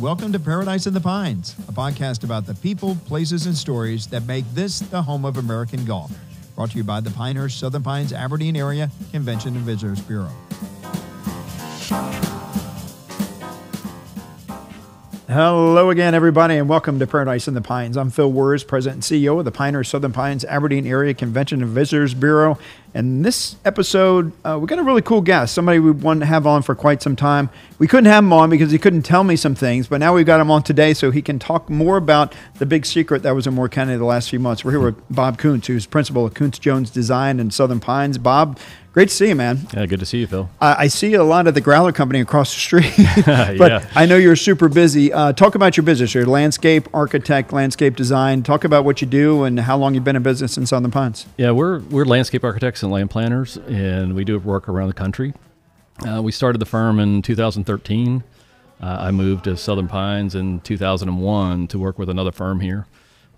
Welcome to Paradise in the Pines, a podcast about the people, places, and stories that make this the home of American golf. Brought to you by the Pinehurst Southern Pines Aberdeen Area Convention and Visitors Bureau. Hello again, everybody, and welcome to Paradise in the Pines. I'm Phil Wurz, President and CEO of the Pinehurst Southern Pines Aberdeen Area Convention and Visitors Bureau. And this episode, we got a really cool guest, somebody we wanted to have on for quite some time. We couldn't have him on because he couldn't tell me some things, but now we've got him on today so he can talk more about the big secret that was in Moore County the last few months. We're here with Bob Koontz, who's principal of KoontzJones Design in Southern Pines. Bob, great to see you, man. Yeah, good to see you, Phil. I see a lot of the Growler Company across the street, but yeah. I know you're super busy. Talk about your business. You're a landscape architect, landscape design. Talk about what you do and how long you've been in business in Southern Pines. Yeah, we're landscape architects and land planners, and we do work around the country. We started the firm in 2013. I moved to Southern Pines in 2001 to work with another firm here.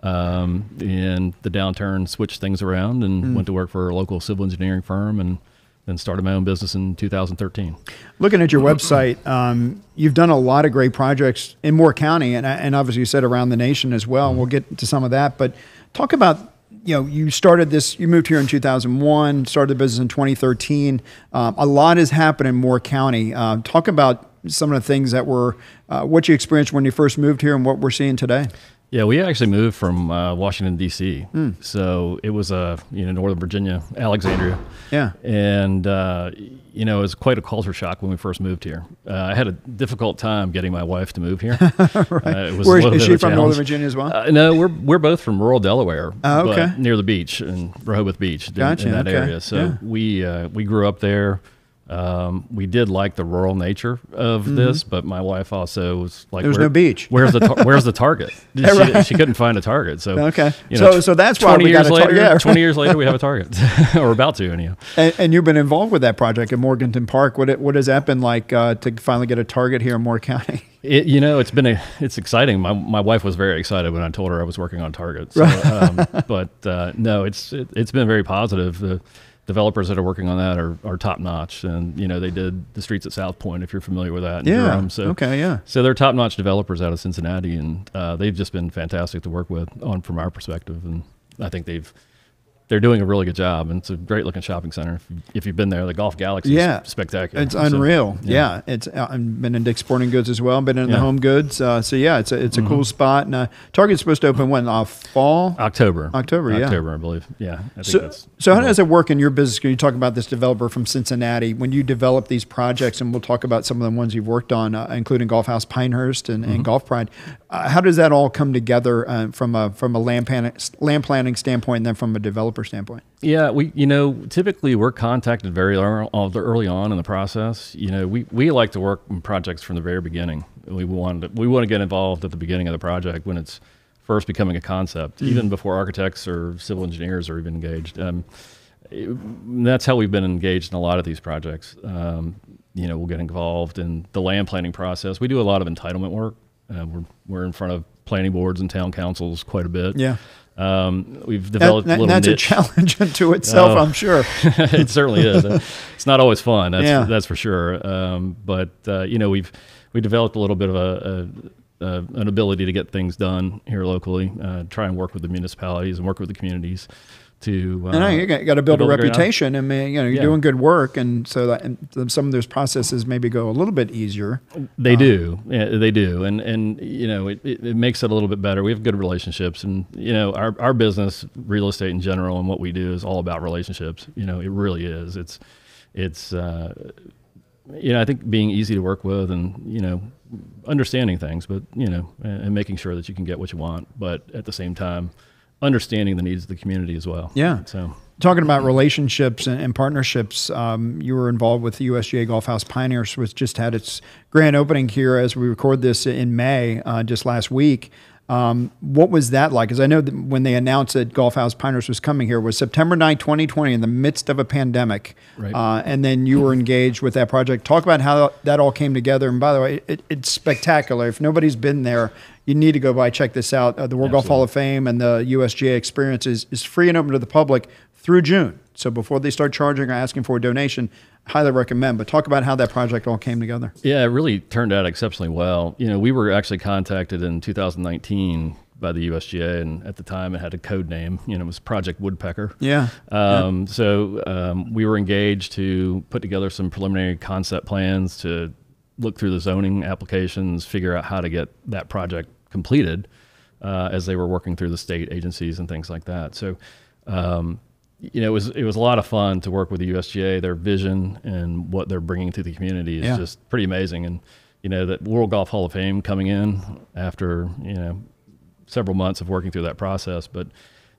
And the downturn switched things around and went to work for a local civil engineering firm and then started my own business in 2013. Looking at your website, You've done a lot of great projects in Moore County and obviously you said around the nation as well. We'll get to some of that, but talk about, you started this, you moved here in 2001, started the business in 2013. A lot has happened in Moore County. Talk about some of the things that were, what you experienced when you first moved here and what we're seeing today. Yeah, we actually moved from Washington, D.C. So it was, Northern Virginia, Alexandria. Yeah. And, it was quite a culture shock when we first moved here. I had a difficult time getting my wife to move here. Right. Is she from Northern Virginia as well? No, we're both from rural Delaware, okay. but near the beach, in Rehoboth Beach, gotcha, in that okay. area. So we grew up there. We did like the rural nature of this, but my wife also was like, "There's no beach. Where's the target?" She couldn't find a target. So okay, so that's why we got a target. Yeah, 20 years later, we have a target, or about to anyhow. And you've been involved with that project in Morganton Park. What has that been like to finally get a target here in Moore County? It's exciting. My wife was very excited when I told her I was working on target. So, no, it's been very positive. The developers that are working on that are top notch, and they did the streets at South Point, if you're familiar with that. Yeah. Durham. So they're top notch developers out of Cincinnati, and they've just been fantastic to work with from our perspective. And I think they're doing a really good job, and it's a great looking shopping center. If you've been there, the Golf Galaxy is spectacular. It's unreal. So, it's I've been in Dick's Sporting Goods as well. Been in the Home Goods. It's a cool spot. And Target's supposed to open when? Fall? October, I believe. Yeah. I think so how does it work in your business? Can you talk about this developer from Cincinnati when you develop these projects? And we'll talk about some of the ones you've worked on, including Golf House Pinehurst and Golf Pride. How does that all come together from a land planning standpoint, and then from a developer standpoint? Yeah, we typically we're contacted very early on in the process. We like to work on projects from the very beginning. We want to get involved at the beginning of the project when it's first becoming a concept, even before architects or civil engineers are even engaged. That's how we've been engaged in a lot of these projects. We'll get involved in the land planning process. We do a lot of entitlement work. We're in front of planning boards and town councils quite a bit. Yeah. We've developed a little that's niche. A challenge unto itself, I'm sure. It certainly is. It's not always fun. That's for sure. But we developed a little bit of an ability to get things done here locally. Try and work with the municipalities and work with the communities to. You got to build a reputation, and you're doing good work, and so that some of those processes maybe go a little bit easier. They do, and it makes it a little bit better. We have good relationships, and our business, real estate in general, and what we do is all about relationships. It really is. It's I think being easy to work with, and understanding things, but and making sure that you can get what you want, but at the same time, understanding the needs of the community as well. Yeah. So talking about relationships and partnerships, you were involved with the USGA Golf House Pinehurst, which just had its grand opening here as we record this in May, just last week. What was that like? Because I know that when they announced that Golf House Pinehurst was coming here was September 9, 2020, in the midst of a pandemic. Right. And then you were engaged with that project. Talk about how that all came together. And by the way, it's spectacular. If nobody's been there, you need to go by, check this out. The World Golf Hall of Fame and the USGA experience is free and open to the public through June. So before they start charging or asking for a donation, highly recommend. But talk about how that project all came together. Yeah, it really turned out exceptionally well. We were actually contacted in 2019 by the USGA, and at the time it had a code name. It was Project Woodpecker. Yeah. So we were engaged to put together some preliminary concept plans to look through the zoning applications, figure out how to get that project completed as they were working through the state agencies and things like that. So, it was a lot of fun to work with the USGA. Their vision and what they're bringing to the community is just pretty amazing. And, that World Golf Hall of Fame coming in after, several months of working through that process. But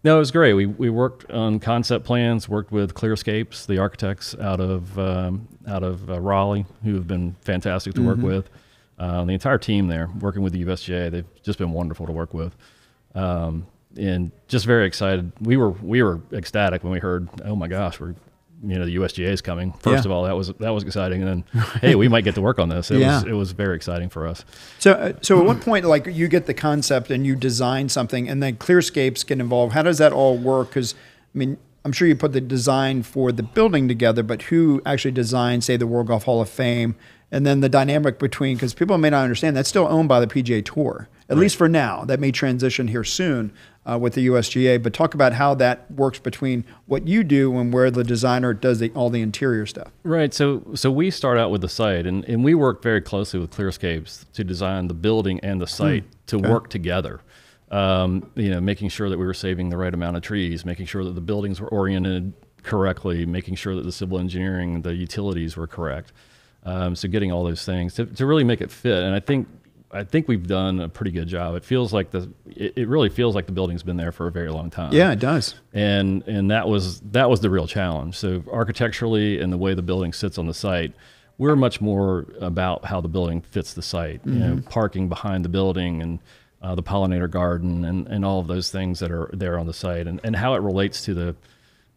no, it was great. We worked on concept plans, worked with Clearscapes, the architects out of Raleigh, who have been fantastic to work with. The entire team there, working with the USGA, they've just been wonderful to work with. And just very excited. We were ecstatic when we heard, oh my gosh, the USGA is coming. First of all, that was exciting, and then hey, we might get to work on this. It was very exciting for us. So at what point, like, you get the concept and you design something, and then Clearscapes get involved? How does that all work? Because I'm sure you put the design for the building together, but who actually designed, say, the World Golf Hall of Fame? And then the dynamic between, because people may not understand, that's still owned by the PGA Tour, at least for now. That may transition here soon with the USGA. But talk about how that works between what you do and where the designer does all the interior stuff. Right. So we start out with the site, and we work very closely with Clearscapes to design the building and the site to work together. Making sure that we were saving the right amount of trees, making sure that the buildings were oriented correctly, making sure that the civil engineering, the utilities were correct. So getting all those things to really make it fit. And I think we've done a pretty good job. It feels like it really feels like the building's been there for a very long time. Yeah, it does. And that was the real challenge. So architecturally and the way the building sits on the site, we're much more about how the building fits the site. Parking behind the building and the pollinator garden and all of those things that are there on the site, and how it relates to the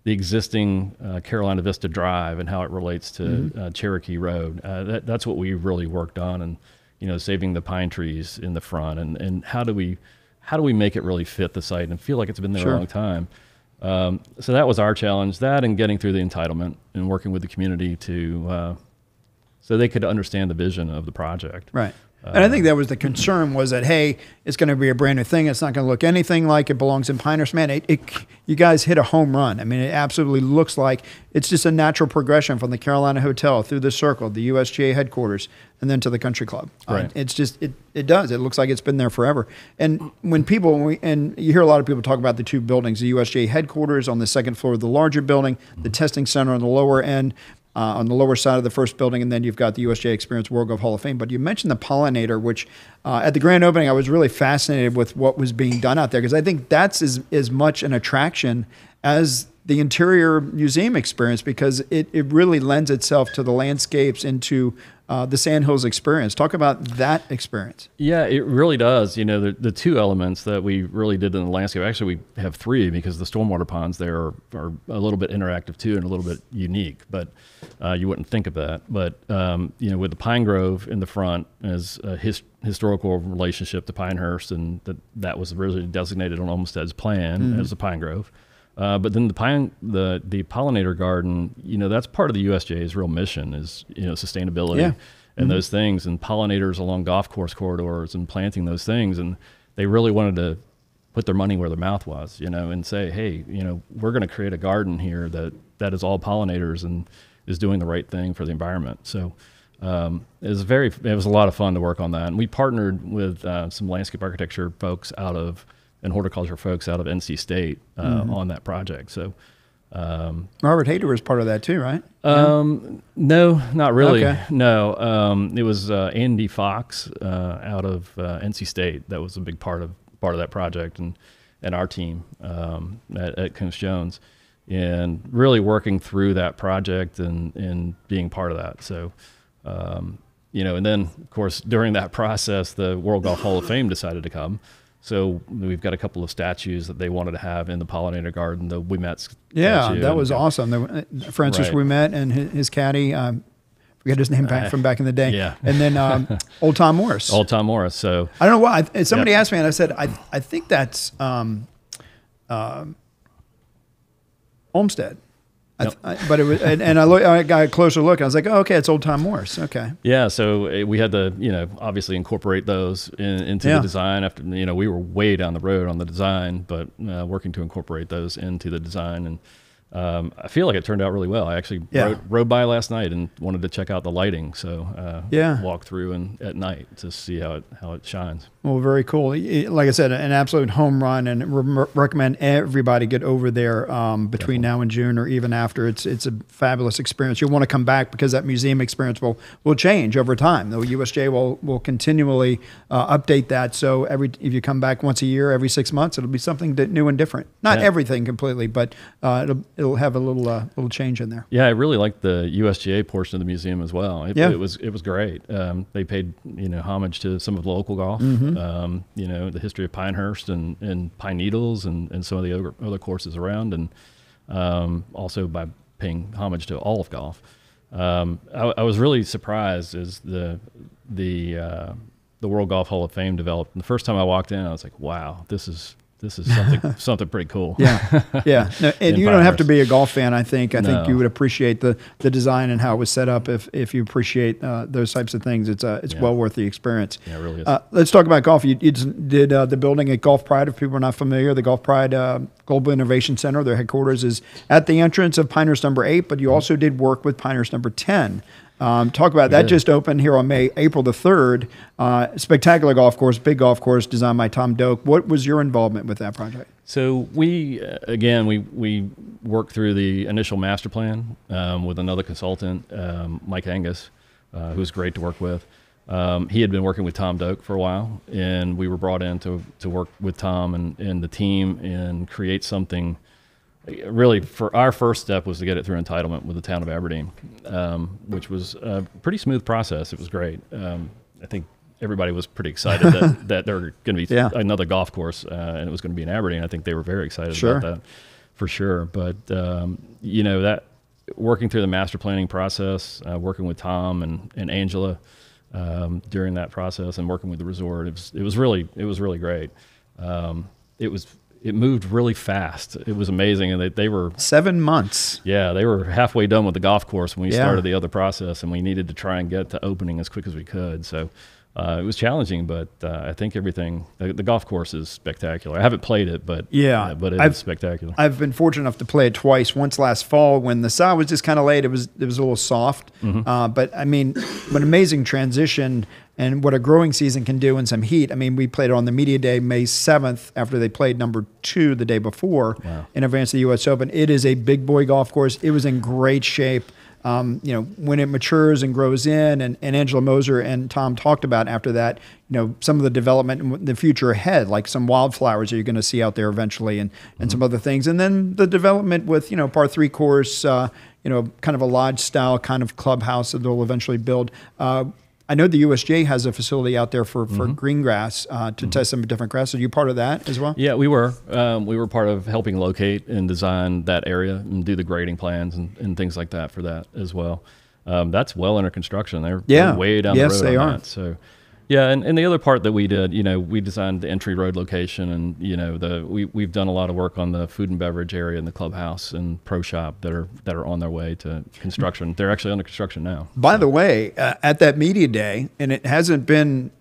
existing Carolina Vista Drive and how it relates to Cherokee Road. That's what we really worked on, and saving the pine trees in the front, and how do we make it really fit the site and feel like it's been there a long time. So that was our challenge, that and getting through the entitlement and working with the community so they could understand the vision of the project. Right. And I think that was the concern, was that, hey, it's going to be a brand new thing. It's not going to look anything like it belongs in Pinehurst. Man, you guys hit a home run. I mean, it absolutely looks like it's just a natural progression from the Carolina Hotel through the Circle, the USGA headquarters, and then to the Country Club. Right. It's just, it does. It looks like it's been there forever. And when and you hear a lot of people talk about the two buildings, the USGA headquarters on the second floor of the larger building, the testing center on the lower end, on the lower side of the first building, and then you've got the USGA Experience World Golf Hall of Fame. But you mentioned the pollinator, which at the grand opening, I was really fascinated with what was being done out there, because I think that's as much an attraction as the interior museum experience, because it really lends itself to the landscapes, into the Sandhills experience. Talk about that experience. Yeah, it really does. The two elements that we really did in the landscape, actually we have three, because the stormwater ponds there are a little bit interactive too and a little bit unique, but you wouldn't think of that. But, with the pine grove in the front as a historical relationship to Pinehurst, and that was originally designated on Olmsted's plan as a pine grove. But then the pollinator garden, that's part of the USGA's real mission, is sustainability and those things, and pollinators along golf course corridors and planting those things. And they really wanted to put their money where their mouth was, and say, hey, we're going to create a garden here that is all pollinators and is doing the right thing for the environment. So it was a lot of fun to work on that. And we partnered with some landscape architecture folks and horticulture folks out of NC State on that project. So Robert Hader was part of that too, right? No, not really. Okay. No, it was Andy Fox out of NC State that was a big part of that project, and our team at KoontzJones, and really working through that project and being part of that. So and then of course during that process, the World Golf Hall of Fame decided to come. So we've got a couple of statues that they wanted to have in the pollinator garden. The Ouimet statue. Yeah, that was awesome. Francis Ouimet and his caddy, forget his name from back in the day. Yeah. And then Old Tom Morris. Old Tom Morris. So I don't know why. Somebody asked me, and I said, I think that's Olmsted. Yep. But it was, and I got a closer look. And I was like, oh, okay, it's Old Time Morse. Okay. Yeah, so we had to, obviously incorporate those into the design. After we were way down the road on the design, but working to incorporate those into the design, and I feel like it turned out really well. I actually rode by last night and wanted to check out the lighting, so walked through and at night to see how it shines. Well, very cool. Like I said, an absolute home run, and recommend everybody get over there between now and June, or even after. It's a fabulous experience. You'll want to come back because that museum experience will change over time. The USGA will continually update that. So if you come back once a year, every 6 months, it'll be something new and different. Not everything completely, but it'll have a little change in there. Yeah, I really liked the USGA portion of the museum as well. It was great. They paid homage to some of the local golf. Mm-hmm. The history of Pinehurst and Pine Needles and some of the other courses around, and also by paying homage to all of golf. I was really surprised as the World Golf Hall of Fame developed. And the first time I walked in, I was like, wow, this is something pretty cool. Yeah. No, and you don't have to be a golf fan. I think you would appreciate the design and how it was set up. If you appreciate those types of things, it's well worth the experience. Yeah, it really is. Let's talk about golf. You did the building at Golf Pride. If people are not familiar, the Golf Pride Global Innovation Center, their headquarters is at the entrance of Pinehurst number 8, but you also did work with Pinehurst number 10. Talk about that. Just opened here on April the 3rd. Spectacular golf course, big golf course designed by Tom Doak. What was your involvement with that project? So we worked through the initial master plan with another consultant, Mike Angus, who's great to work with. He had been working with Tom Doak for a while, and we were brought in to work with Tom and the team and create something. Really, for our first step was to get it through entitlement with the town of Aberdeen, which was a pretty smooth process. It was great. I think everybody was pretty excited that there were going to be another golf course, and it was going to be in Aberdeen. I think they were very excited about that, for sure. But that working through the master planning process, working with Tom and Angela during that process, and working with the resort, it was really great. It moved really fast. It was amazing, and they were 7 months. Yeah, they were halfway done with the golf course when we started the other process, and we needed to try and get to opening as quick as we could. So it was challenging, but I think everything. The golf course is spectacular. I haven't played it, but but it's spectacular. I've been fortunate enough to play it twice. Once last fall when the sod was just kind of late. It was a little soft, but I mean, an amazing transition. And what a growing season can do in some heat. I mean, we played it on the media day, May 7th, after they played number 2 the day before in advance of the U.S. Open. It is a big boy golf course. It was in great shape. When it matures and grows in, and Angela Moser and Tom talked about after that, some of the development in the future ahead, like some wildflowers that you're going to see out there eventually, and some other things. And then the development with, par 3 course, kind of a lodge style kind of clubhouse that they'll eventually build. I know the USGA has a facility out there for green grass to test some different grasses. Are you part of that as well? Yeah, we were. We were part of helping locate and design that area and do the grading plans and things like that for that as well. That's well under construction. They're way down the road. Yes, they are. That. So, and the other part that we did, we designed the entry road location, and we've done a lot of work on the food and beverage area in the clubhouse and pro shop that are on their way to construction. They're actually under construction now. By the way, at that media day, and it hasn't been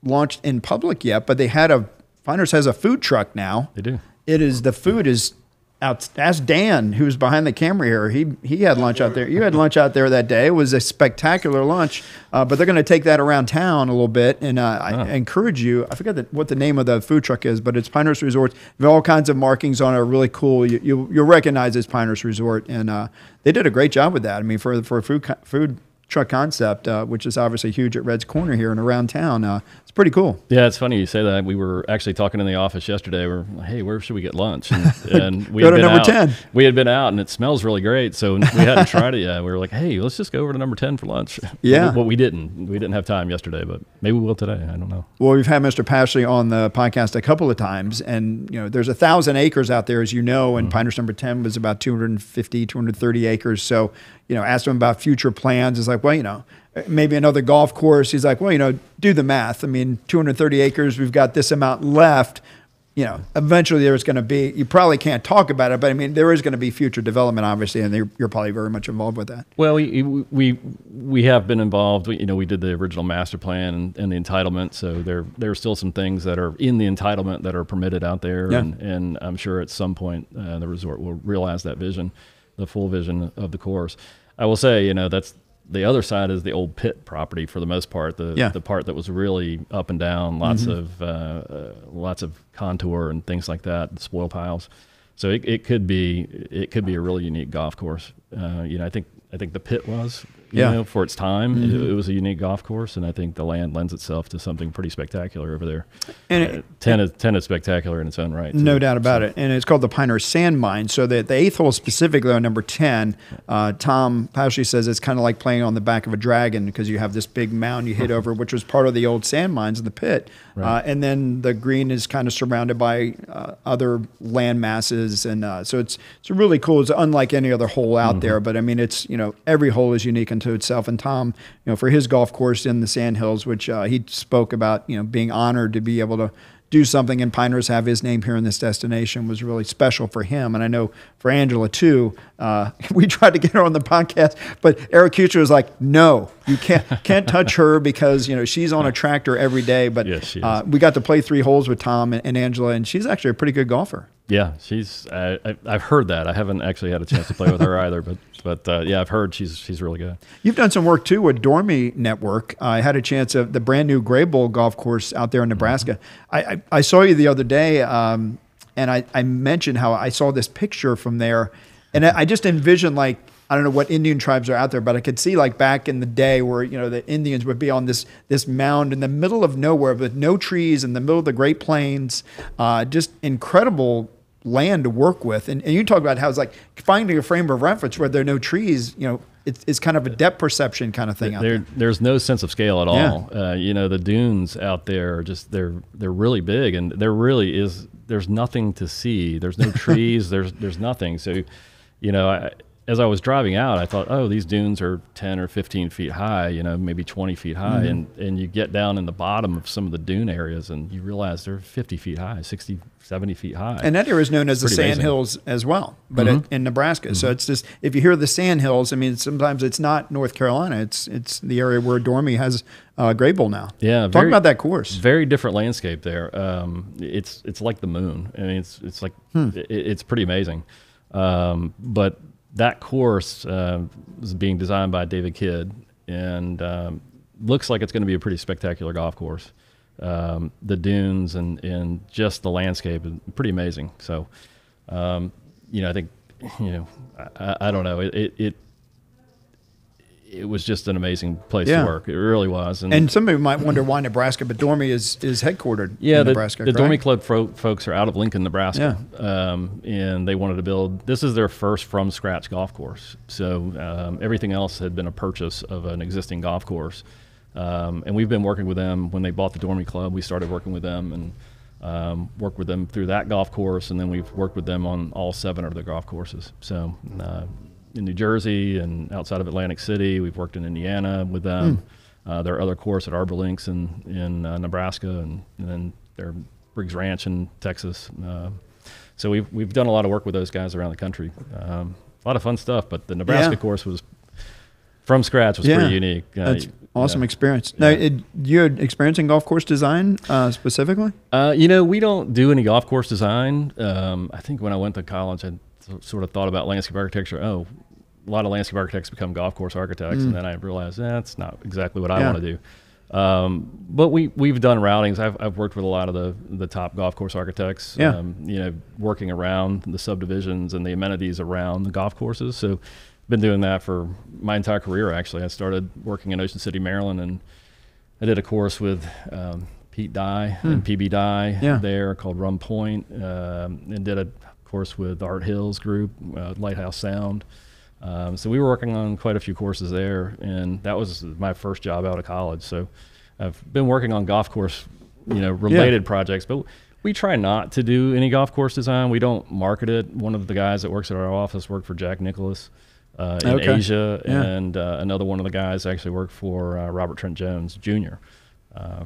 launched in public yet, but Pinehurst has a food truck now. They do. The food is out. Ask Dan, who's behind the camera here. He had lunch out there. You had lunch out there that day. It was a spectacular lunch. But they're going to take that around town a little bit. And I encourage you. I forget what the name of the food truck is, but it's Pinehurst Resort. They have all kinds of markings on it. Really cool. You'll recognize it's Pinehurst Resort, and they did a great job with that. I mean, for a food truck concept, which is obviously huge at Red's Corner here and around town. It's pretty cool. Yeah, it's funny you say that. We were actually talking in the office yesterday. We're, hey, where should we get lunch? And we go to number 10. We had been out, and it smells really great. So we hadn't tried it yet. We were like, hey, let's just go over to number 10 for lunch. Yeah. But we didn't. We didn't have time yesterday, but maybe we will today. I don't know. Well, we've had Mr. Pashley on the podcast a couple of times, and there's 1,000 acres out there, as you know, and Pinehurst number 10 was about 250, 230 acres. So, asked him about future plans. It's like, well, maybe another golf course. He's like, well, do the math. I mean, 230 acres, we've got this amount left. eventually there's going to be, you probably can't talk about it, but I mean, there is going to be future development, obviously, and you're probably very much involved with that. Well, we have been involved. We did the original master plan and the entitlement, so there are still some things that are in the entitlement that are permitted out there, and I'm sure at some point the resort will realize that vision, the full vision of the course. I will say, that's the other side is the old pit property for the most part, the part that was really up and down, lots of contour and things like that, spoil piles. So it could be a really unique golf course. I think the pit was, for its time, it was a unique golf course, and I think the land lends itself to something pretty spectacular over there. And 10 is spectacular in its own right. No doubt about it. And it's called the Pinehurst Sand Mine. So the 8th hole specifically on number 10, Tom Pauschy says it's kind of like playing on the back of a dragon because you have this big mound you hit over, which was part of the old sand mines in the pit. Right. And then the green is kind of surrounded by other land masses. And so it's really cool. It's unlike any other hole out there. But I mean, it's, every hole is unique unto itself. And Tom, for his golf course in the Sandhills, which he spoke about, being honored to be able to do something in Pinehurst, have his name here in this destination was really special for him. And I know for Angela too, we tried to get her on the podcast, but Eric Kuchar was like, no, you can't touch her because, she's on a tractor every day. But yes, we got to play 3 holes with Tom and Angela, and she's actually a pretty good golfer. Yeah, I've heard that. I haven't actually had a chance to play with her either, but I've heard she's really good. You've done some work too with Dormie Network. I had a chance of the brand new Graybull golf course out there in Nebraska. I saw you the other day, and I mentioned how I saw this picture from there, and I just envisioned I don't know what Indian tribes are out there, but I could see back in the day where, the Indians would be on this mound in the middle of nowhere with no trees in the middle of the Great Plains, just incredible land to work with. And you talk about how it's like finding a frame of reference where there are no trees, it's kind of a depth perception kind of thing out there. There's no sense of scale at all. The dunes out there are just, they're really big, and there's nothing to see. There's no trees, there's nothing. So, as I was driving out, I thought, oh, these dunes are 10 or 15 feet high, maybe 20 feet high. And you get down in the bottom of some of the dune areas and you realize they're 50 feet high, 60, 70 feet high. And that area is known as the Sandhills as well, but in Nebraska. So it's just, if you hear the Sandhills, I mean, sometimes it's not North Carolina. It's the area where Dormie has Graybull now. Yeah. Talk about that course. Very different landscape there. It's like the moon. I mean, it's like, it's pretty amazing. But that course is being designed by David Kidd, and looks like it's going to be a pretty spectacular golf course. The dunes and just the landscape is pretty amazing. So, I think, I don't know. It was just an amazing place to work. It really was. And some people might wonder why Nebraska, but Dormie is headquartered in Nebraska. The Dormie Club folks are out of Lincoln, Nebraska. And they wanted to build, this is their first from scratch golf course. So everything else had been a purchase of an existing golf course. And we've been working with them. When they bought the Dormie Club, we started working with them and worked with them through that golf course. And then we've worked with them on all 7 of their golf courses. So in New Jersey and outside of Atlantic City, we've worked in Indiana with them. Their other course at Arbor Links in Nebraska, and then their Briggs Ranch in Texas. So we've done a lot of work with those guys around the country. A lot of fun stuff, but the Nebraska course was from scratch, was pretty unique. That's awesome experience. Now, you had experience in golf course design specifically? We don't do any golf course design. I think when I went to college, I sort of thought about landscape architecture. Oh, a lot of landscape architects become golf course architects, and then I realized that's not exactly what I want to do. But we've done routings. I've worked with a lot of the top golf course architects. Working around the subdivisions and the amenities around the golf courses. So, been doing that for my entire career. Actually, I started working in Ocean City, Maryland, and I did a course with Pete Dye and PB Dye there called Rum Point, and did a course with Art Hill's group, Lighthouse Sound. So we were working on quite a few courses there, and that was my first job out of college. So I've been working on golf course, related projects, but we try not to do any golf course design. We don't market it. One of the guys that works at our office worked for Jack Nicklaus in Asia, and another one of the guys actually worked for Robert Trent Jones Jr.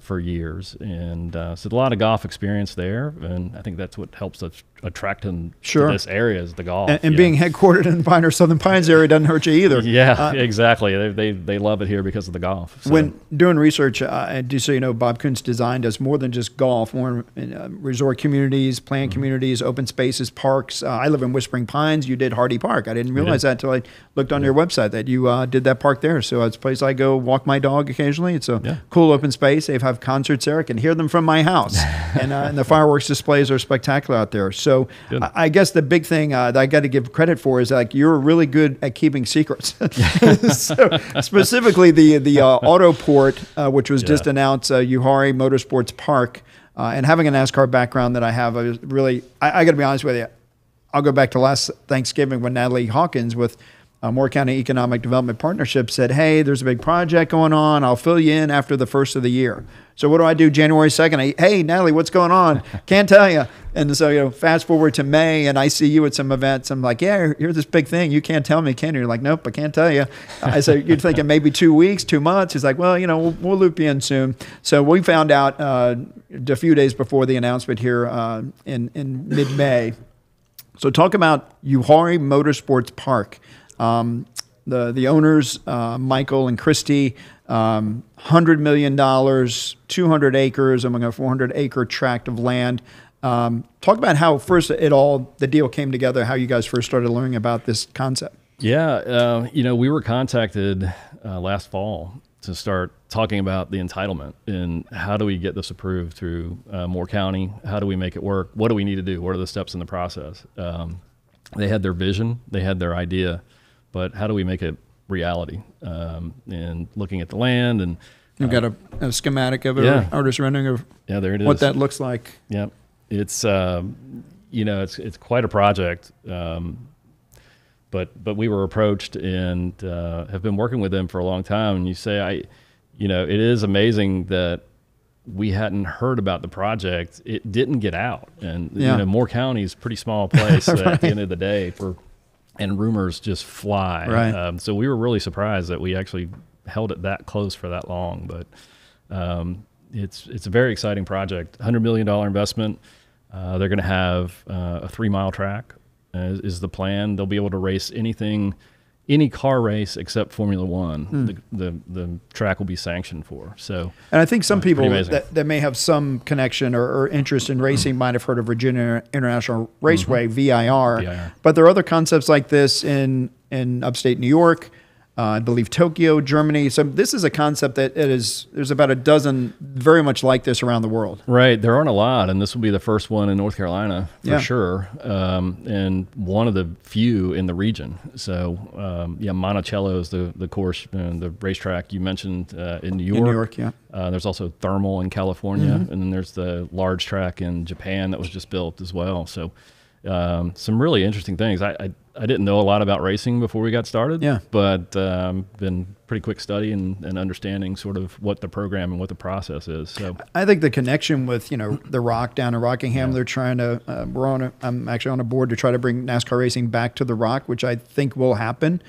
for years, and so a lot of golf experience there, and I think that's what helps us attract them to this area is the golf. And being headquartered in the Pinehurst Southern Pines area doesn't hurt you either. Yeah, exactly. They love it here because of the golf. So. When doing research, so you know, Bob Koontz Design does more than just golf, more resort communities, planned communities, open spaces, parks. I live in Whispering Pines. You did Hardy Park. I didn't realize that until I looked on your website that you did that park there. So it's a place I go walk my dog occasionally. It's a cool open space. They have concerts there. I can hear them from my house. And the fireworks displays are spectacular out there. So I guess the big thing that I got to give credit for is like you're really good at keeping secrets. So specifically the Autoport, which was just announced, Uhari Motorsports Park, and having a NASCAR background that I have, I got to be honest with you. I'll go back to last Thanksgiving when Natalie Hawkins with Moore County Economic Development Partnership said, hey, there's a big project going on. I'll fill you in after the first of the year. So what do I do January 2nd? Hey, Natalie, what's going on? Can't tell you. And so, you know, fast forward to May and I see you at some events. I'm like, yeah, here's this big thing. You can't tell me, can you? You're like, nope, I can't tell you. I said, you're thinking maybe 2 weeks, 2 months. He's like, well, you know, we'll loop you in soon. So we found out a few days before the announcement here in mid-May. So talk about Uhari Motorsports Park. The owners, Michael and Christy, $100 million, 200 acres, among a 400-acre tract of land. Talk about how first the deal came together, how you guys first started learning about this concept. Yeah, you know, we were contacted last fall to start talking about the entitlement and how do we get this approved through Moore County? How do we make it work? What do we need to do? What are the steps in the process? They had their vision, they had their idea, but how do we make it reality? And looking at the land, and you've got a schematic of it, artist rendering of there it is. What that looks like. Yep, it's you know, it's quite a project. But we were approached and have been working with them for a long time. And you say, you know, it is amazing that we hadn't heard about the project. It didn't get out, and you know, Moore County is a pretty small place at the end of the day and rumors just fly. Right. So we were really surprised that we actually held it that close for that long. But it's a very exciting project. $100 million investment. They're going to have a 3-mile track. Is the plan. They'll be able to race any car race except Formula One. The track will be sanctioned for. So, and I think some people that may have some connection or interest in racing might have heard of Virginia International Raceway, VIR. But there are other concepts like this in upstate New York, I believe Tokyo, Germany. So this is a concept that there's about a dozen very much like this around the world. Right. There aren't a lot, and this will be the first one in North Carolina for sure, and one of the few in the region. So Monticello is the course, the racetrack you mentioned in New York. In New York, yeah. There's also Thermal in California, and then there's the large track in Japan that was just built as well. So some really interesting things. I didn't know a lot about racing before we got started, but been pretty quick study and understanding sort of what the program and what the process is. So I think the connection with, you know, the Rock down in Rockingham, they're trying to, I'm actually on a board to try to bring NASCAR racing back to the Rock, which I think will happen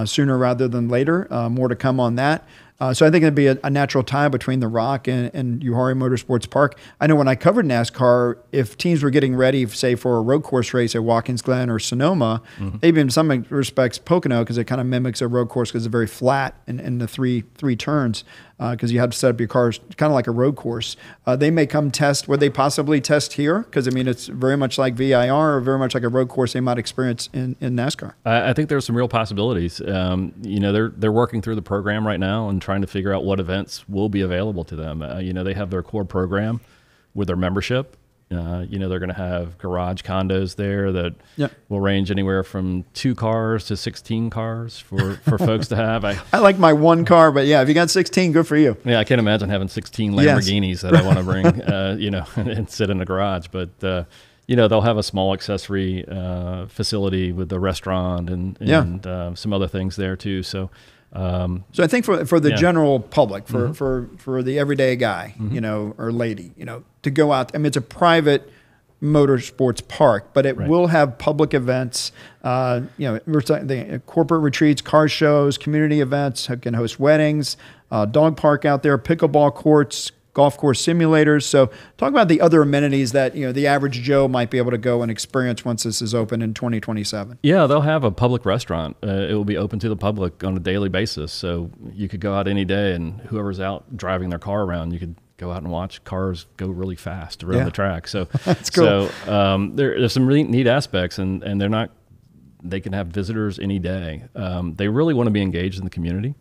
sooner rather than later. More to come on that. So I think it'd be a natural tie between the Rock and Uhari Motorsports Park. I know when I covered NASCAR, if teams were getting ready, say, for a road course race at Watkins Glen or Sonoma, maybe in some respects Pocono, because it kind of mimics a road course because it's very flat in the three turns, because you have to set up your cars kind of like a road course. They may come test. Would they possibly test here? Because, I mean, it's very much like VIR or very much like a road course they might experience in NASCAR. I think there's some real possibilities. You know, they're working through the program right now and trying to figure out what events will be available to them. You know, they have their core program with their membership. You know, they're going to have garage condos there that will range anywhere from 2 cars to 16 cars for folks to have. I like my 1 car, but yeah, if you got 16, good for you. Yeah, I can't imagine having 16 Lamborghinis that I want to bring, you know, and sit in a garage. But, you know, they'll have a small accessory facility with the restaurant and some other things there too. So I think for the general public, for the everyday guy, you know, or lady, you know, to go out. I mean, it's a private motorsports park, but it will have public events. You know, the corporate retreats, car shows, community events. It can host weddings, dog park out there, pickleball courts, golf course simulators. So talk about the other amenities that, the average Joe might be able to go and experience once this is open in 2027. Yeah, they'll have a public restaurant. It will be open to the public on a daily basis. So you could go out any day, and whoever's out driving their car around, you could go out and watch cars go really fast around the track. So that's cool. So there's some really neat aspects, and they can have visitors any day. They really want to be engaged in the community.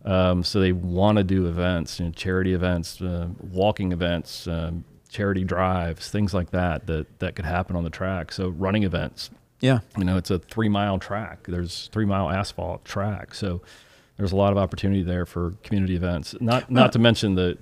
So they want to do events, charity events, walking events, charity drives, things like that could happen on the track. So running events. Yeah. It's a 3-mile track. There's 3-mile asphalt track. So there's a lot of opportunity there for community events. Not to mention the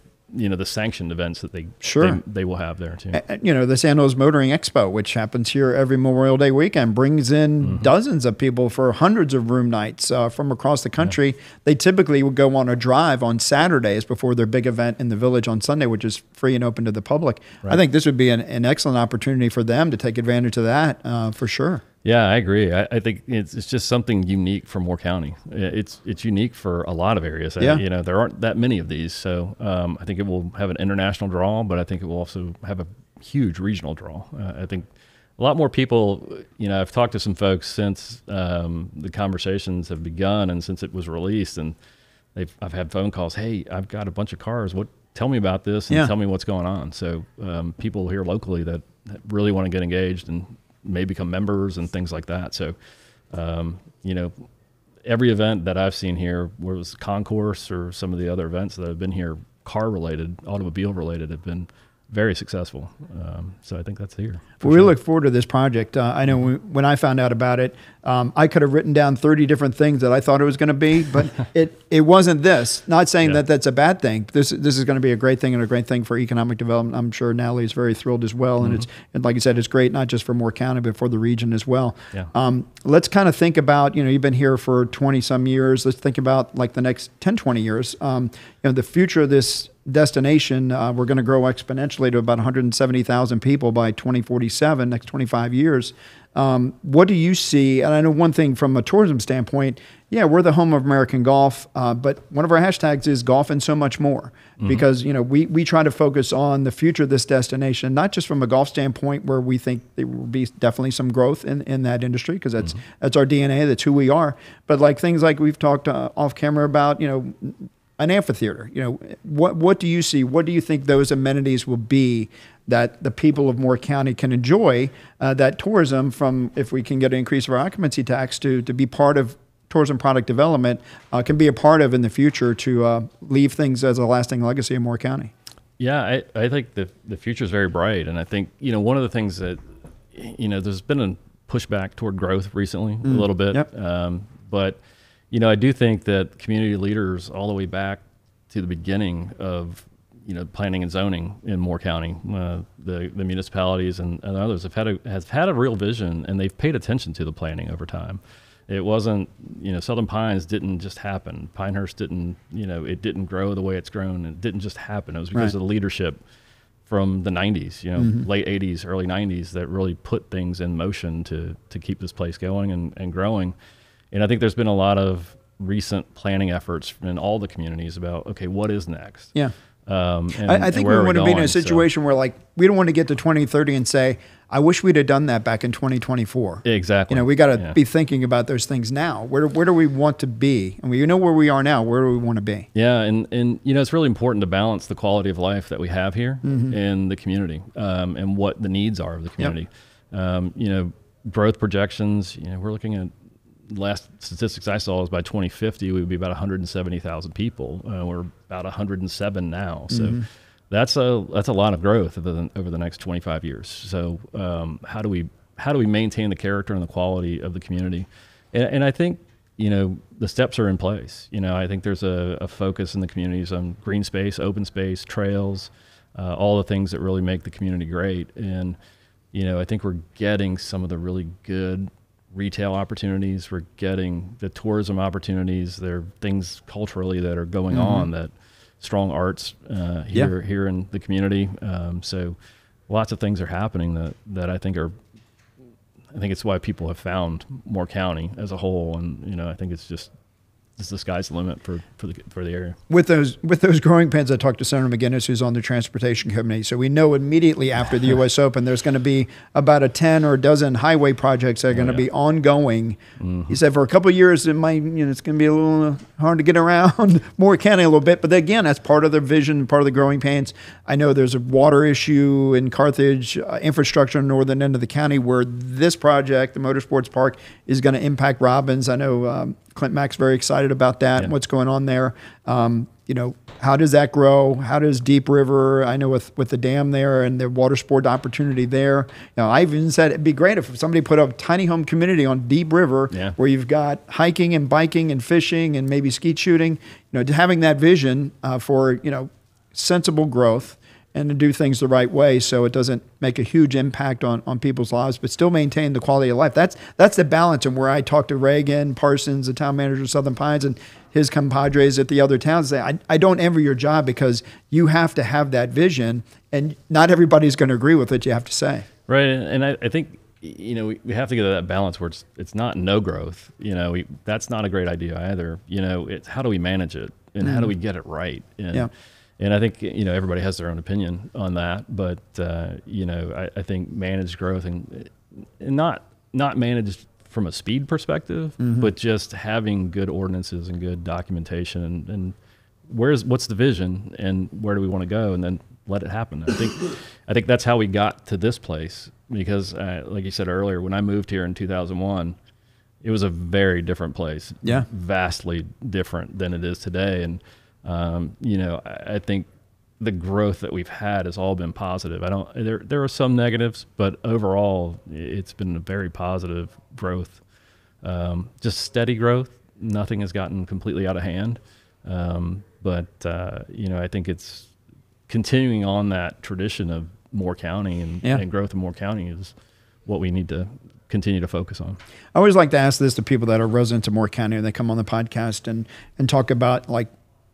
sanctioned events that they will have there too. The San Luis Motoring Expo, which happens here every Memorial Day weekend, brings in dozens of people for hundreds of room nights from across the country. Yeah. They typically would go on a drive on Saturdays before their big event in the village on Sunday, which is free and open to the public. Right. I think this would be an excellent opportunity for them to take advantage of that for sure. Yeah, I agree. I think it's just something unique for Moore County. It's unique for a lot of areas. Yeah. There aren't that many of these, so I think it will have an international draw, but I think it will also have a huge regional draw. I think a lot more people, I've talked to some folks since the conversations have begun and since it was released, and I've had phone calls. Hey, I've got a bunch of cars. Tell me about this and tell me what's going on. So people here locally that really want to get engaged and may become members and things like that. So, every event that I've seen here, whether it was concourse or some of the other events that have been here, car related, automobile related, have been very successable. So I think that's here. Well, we look forward to this project. I know when I found out about it, I could have written down 30 different things that I thought it was going to be, but it wasn't this. Not saying that that's a bad thing. This is going to be a great thing and a great thing for economic development. I'm sure Natalie is very thrilled as well. And and like I said, it's great not just for Moore County, but for the region as well. Yeah. Let's kind of think about, you've been here for 20 some years. Let's think about like the next 10, 20 years. The future of this destination, we're going to grow exponentially to about 170,000 people by 2047, next 25 years. What do you see? And I know one thing from a tourism standpoint, we're the home of American golf, but one of our hashtags is golf and so much more, because, we try to focus on the future of this destination, not just from a golf standpoint where we think there will be definitely some growth in that industry, because that's our DNA, that's who we are. But like things like we've talked off camera about, an amphitheater, what do you see? What do you think those amenities will be that the people of Moore County can enjoy, that tourism from, if we can get an increase of our occupancy tax to be part of tourism product development, can be a part of in the future to leave things as a lasting legacy in Moore County? Yeah, I think the future is very bright. And I think, one of the things that, there's been a pushback toward growth recently a little bit. Yep. But I do think that community leaders all the way back to the beginning of, planning and zoning in Moore County, the municipalities and others have had a real vision, and they've paid attention to the planning over time. It wasn't, Southern Pines didn't just happen. Pinehurst didn't, it didn't grow the way it's grown. It didn't just happen. It was because of the leadership from the 90s, late 80s, early 90s, that really put things in motion to keep this place going and growing. And I think there's been a lot of recent planning efforts in all the communities about, okay, what is next? Yeah. I think we want to be in a situation where, like, we don't want to get to 2030 and say, I wish we'd have done that back in 2024. Exactly. We got to be thinking about those things now. Where do we want to be? And we know where we are now. Where do we want to be? Yeah, and it's really important to balance the quality of life that we have here in the community, and what the needs are of the community. Yep. Growth projections, we're looking at, last statistics I saw is by 2050 we would be about 170,000 people. We're about 107 now, so that's a lot of growth over the next 25 years. So how do we maintain the character and the quality of the community? And I think the steps are in place. I think there's a focus in the communities on green space, open space, trails, all the things that really make the community great. And I think we're getting some of the really good retail opportunities. We're getting the tourism opportunities. There are things culturally that are going on, that strong arts here in the community. So lots of things are happening that I think it's why people have found Moore County as a whole. And I think it's just the sky's the limit for the area. With those growing pains, I talked to Senator McGinnis, who's on the Transportation Committee. So we know immediately after the U.S. Open, there's going to be about a 10 or a dozen highway projects that are going to be ongoing. He said for a couple of years, it's going to be a little hard to get around Moore County a little bit. But again, that's part of the vision, part of the growing pains. I know there's a water issue in Carthage, infrastructure in the northern end of the county, where this project, the Motorsports Park, is going to impact Robbins. I know Clint Mack's very excited about that and what's going on there. How does that grow? How does Deep River, I know with the dam there and the water sport opportunity there. I even said it'd be great if somebody put a tiny home community on Deep River where you've got hiking and biking and fishing and maybe skeet shooting, having that vision for, sensible growth and to do things the right way so it doesn't make a huge impact on people's lives, but still maintain the quality of life. That's the balance. And where I talked to Reagan Parsons, the town manager of Southern Pines, and his compadres at the other towns, say, I don't envy your job because you have to have that vision, and not everybody's going to agree with it, you have to say. Right, and I think we have to get to that balance where it's not no growth. That's not a great idea either. It's how do we manage it, and how do we get it right? And I think everybody has their own opinion on that, but I think managed growth and not managed from a speed perspective, but just having good ordinances and good documentation and what's the vision and where do we want to go, and then let it happen. I think that's how we got to this place, because like you said earlier, when I moved here in 2001, it was a very different place, vastly different than it is today, and I think the growth that we've had has all been positive. There are some negatives, but overall it's been a very positive growth. Just steady growth. Nothing has gotten completely out of hand. But I think it's continuing on that tradition of Moore County and growth in Moore County is what we need to continue to focus on. I always like to ask this to people that are residents of Moore County and they come on the podcast and talk about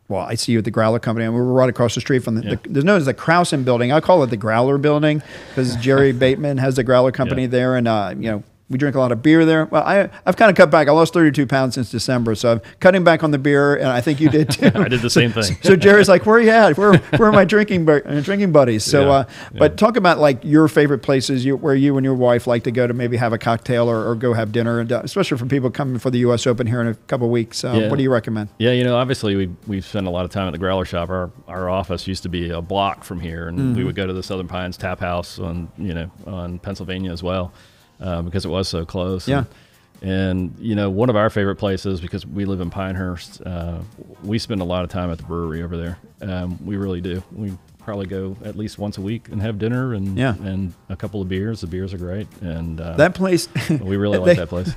I see you at the Growler Company, and we're right across the street from there's known as the Krausen Building. I call it the Growler Building because Jerry Bateman has the Growler Company there, and we drink a lot of beer there. Well, I've kind of cut back. I lost 32 pounds since December, so I'm cutting back on the beer, and I think you did too. I did the same thing. So Jerry's like, "Where are you at? Where are my drinking buddies?" So, but talk about your favorite places where you and your wife like to go to maybe have a cocktail or go have dinner, and especially for people coming for the U.S. Open here in a couple of weeks. What do you recommend? Yeah, obviously we spend a lot of time at the Growler Shop. Our office used to be a block from here, and we would go to the Southern Pines Tap House on Pennsylvania as well. Because it was so close. And one of our favorite places, because we live in Pinehurst, we spend a lot of time at the brewery over there. We really do. We probably go at least once a week and have dinner and a couple of beers. The beers are great. And that place, we really like that place.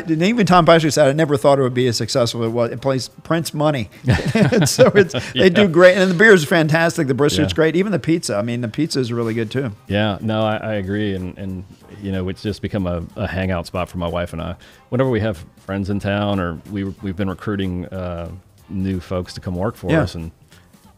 Even Tom Patrick said, I never thought it would be as successful as it was. It plays prints money. And so they do great. And the beer is fantastic. The brisket's great. Even the pizza. I mean, the pizza is really good too. Yeah, no, I agree. And it's just become a hangout spot for my wife and I. Whenever we have friends in town or we've been recruiting new folks to come work for us, and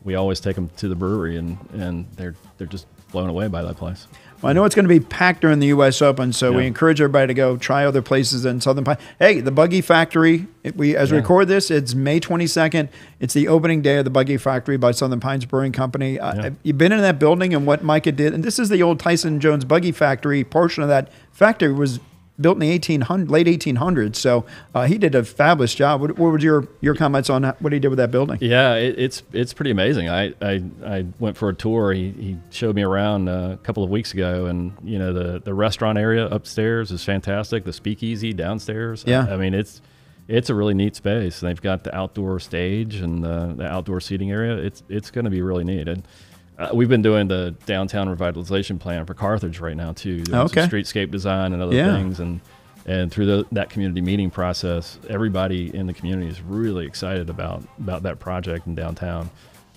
we always take them to the brewery, and they're just blown away by that place. Well, I know it's going to be packed during the U.S. Open, so we encourage everybody to go try other places in Southern Pine. Hey, the Buggy Factory, we record this, it's May 22nd. It's the opening day of the Buggy Factory by Southern Pines Brewing Company. You've been in that building and what Micah did, and this is the old Tyson Jones Buggy Factory. Portion of that factory was built in the late 1800s, so he did a fabulous job. What were your comments on what he did with that building? Yeah, it's pretty amazing. I went for a tour. He showed me around a couple of weeks ago, and the restaurant area upstairs is fantastic. The speakeasy downstairs. I mean it's a really neat space. They've got the outdoor stage and the outdoor seating area. It's going to be really neat. And we've been doing the downtown revitalization plan for Carthage right now too, doing some streetscape design and other things, and through that community meeting process, everybody in the community is really excited about that project in downtown.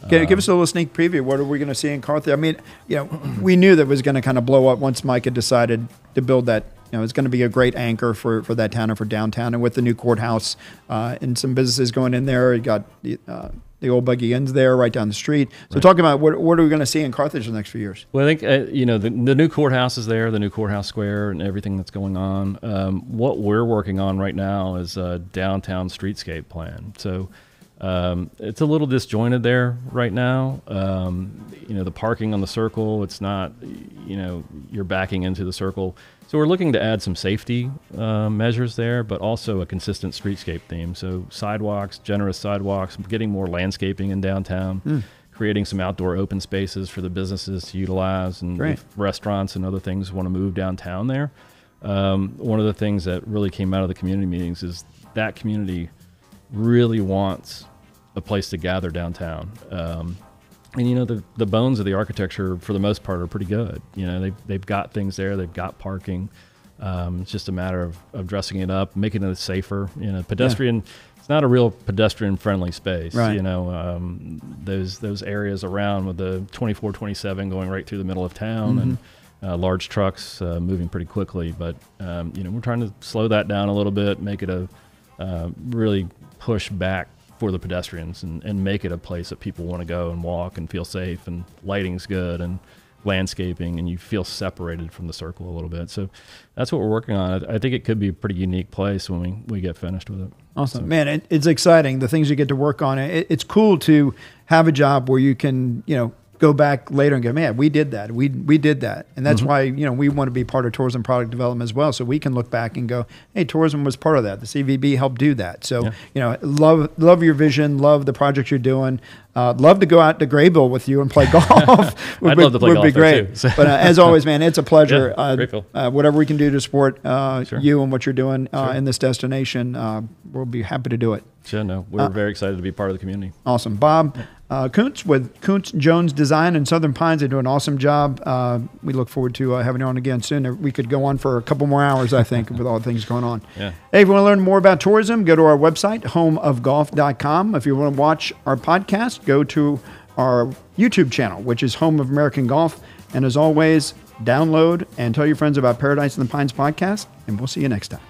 Give us a little sneak preview. What are we going to see in Carthage? I mean, we knew that it was going to kind of blow up once Mike had decided to build that. It's going to be a great anchor for that town and for downtown. And with the new courthouse and some businesses going in there, you got The old Buggy Inn's there right down the street. So talking about what are we going to see in Carthage in the next few years? Well, I think, the new courthouse is there, the new courthouse square and everything that's going on. What we're working on right now is a downtown streetscape plan. So it's a little disjointed there right now. The parking on the circle, it's not, you're backing into the circle. So we're looking to add some safety measures there, but also a consistent streetscape theme. So sidewalks, generous sidewalks, getting more landscaping in downtown, creating some outdoor open spaces for the businesses to utilize, and if restaurants and other things want to move downtown there. One of the things that really came out of the community meetings is that community really wants a place to gather downtown. And the bones of the architecture for the most part are pretty good. They've got things there, they've got parking. It's just a matter of dressing it up, making it safer. Pedestrian. It's not a real pedestrian friendly space. Right. Those areas around with the 24/27 going right through the middle of town, and large trucks moving pretty quickly. But we're trying to slow that down a little bit, make it a really push back for the pedestrians and make it a place that people want to go and walk and feel safe, and lighting's good and landscaping, and you feel separated from the circle a little bit. So that's what we're working on. I think it could be a pretty unique place when we get finished with it. Awesome. So. Man, it's exciting, the things you get to work on. It's cool to have a job where you can, go back later and go, man, we did that. We did that. And that's why, we want to be part of tourism product development as well. So we can look back and go, hey, tourism was part of that. The CVB helped do that. So, love your vision, love the project you're doing. Love to go out to Graybull with you and play golf. I'd love to play golf would be great. Too, so. But as always, man, it's a pleasure. Great, Phil. Whatever we can do to support Sure. you and what you're doing Sure. in this destination, we'll be happy to do it. Sure, no, we're very excited to be part of the community. Awesome. Bob Koontz with KoontzJones Design in Southern Pines. They do an awesome job. We look forward to having you on again soon. We could go on for a couple more hours, I think, with all the things going on. Yeah. Hey, if you want to learn more about tourism, go to our website, homeofgolf.com. If you want to watch our podcast, go to our YouTube channel, which is Home of American Golf. And as always, download and tell your friends about Paradise in the Pines podcast, and we'll see you next time.